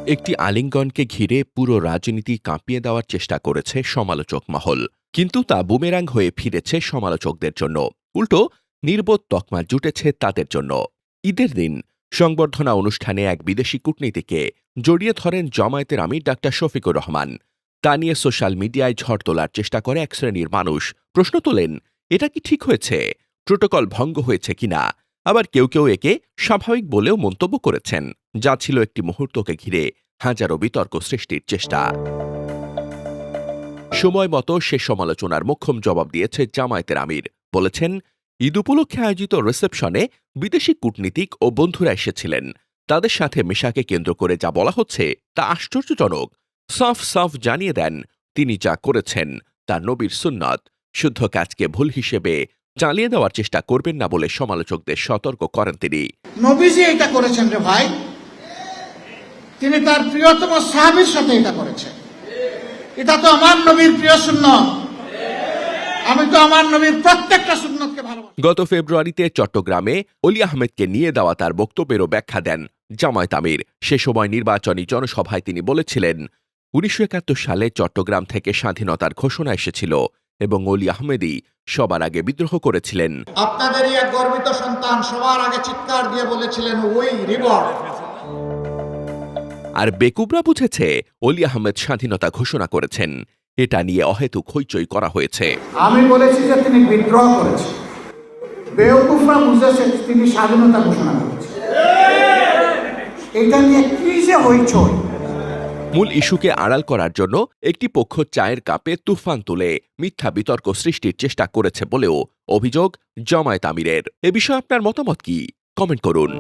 একটি আলিঙ্গনকে ঘিরে পুরো রাজনীতি কাঁপিয়ে দেওয়ার চেষ্টা করেছে সমালোচক মহল, কিন্তু তা বুমেরাং হয়ে ফিরেছে সমালোচকদের জন্য। উল্টো নির্বোধ তকমা জুটেছে তাদের জন্য। ঈদের দিন সংবর্ধনা অনুষ্ঠানে এক বিদেশি কূটনীতিকে জড়িয়ে ধরেন জামায়াতের আমির ডাক্তার শফিকুর রহমান। তা নিয়ে সোশ্যাল মিডিয়ায় ঝড় তোলার চেষ্টা করে এক শ্রেণীর মানুষ। প্রশ্ন তোলেন, এটা কি ঠিক হয়েছে? প্রোটোকল ভঙ্গ হয়েছে কিনা? আবার কেউ কেউ একে স্বাভাবিক বলেও মন্তব্য করেছেন, যা ছিল একটি মুহূর্তকে ঘিরে হাজারো বিতর্ক সৃষ্টির চেষ্টা। সময় মতো সে সমালোচনার মোক্ষম জবাব দিয়েছে জামায়াতের আমির। বলেছেন, ঈদ উপলক্ষে আয়োজিত রিসেপশনে বিদেশি কূটনীতিক ও বন্ধুরা এসেছিলেন। তাদের সাথে মেশাকে কেন্দ্র করে যা বলা হচ্ছে তা আশ্চর্যজনক। সাফ সাফ জানিয়ে দেন, তিনি যা করেছেন তা নবীর সুন্নত। শুদ্ধ কাজকে ভুল হিসেবে চালিয়ে দেওয়ার চেষ্টা করবেন না বলে সমালোচকদের সতর্ক করেন তিনি। নবীজি এটা করেছেন রে ভাই, তিনি তার প্রিয়তম সাহাবীর সাথে এটা করেছেন। এটা তো আমার নবীর প্রিয় সুন্নত। আমি তো আমার নবীর প্রত্যেকটা সুন্নতকে ভালোবাসি। গত ফেব্রুয়ারিতে চট্টগ্রামে অলি আহমেদকে নিয়ে দেওয়া তার বক্তব্যেরও ব্যাখ্যা দেন জামায়াত আমির। সে সময় নির্বাচনী জনসভায় তিনি বলেছিলেন, ১৯৭১ সালে চট্টগ্রাম থেকে স্বাধীনতার ঘোষণা এসেছিল এবং অলি আহমেদই সবার আগে বিদ্রোহ করেছিলেন। আপনাদেরই এক গর্বিত সন্তান সবার আগে চিৎকার দিয়ে বলেছিলেন, ওই রিভল্ট। আর বেকুবরা বুঝেছে অলি আহমেদ স্বাধীনতা ঘোষণা করেছেন। এটা নিয়ে অহেতুক হইচই করা হয়েছে। আমি বলেছি যে তিনি বিদ্রোহ করেছেন, বেওকুফরা বুঝেছে তিনি স্বাধীনতা ঘোষণা করেছেন। এটা নিয়ে কি যে হইচই। মূল ইস্যুকে আড়াল করার জন্য একটি পক্ষ চায়ের কাপে তুফান তুলে মিথ্যা বিতর্ক সৃষ্টির চেষ্টা করেছে বলেও অভিযোগ জামায়াত আমিরের। এ বিষয়ে আপনার মতামত কি? কমেন্ট করুন।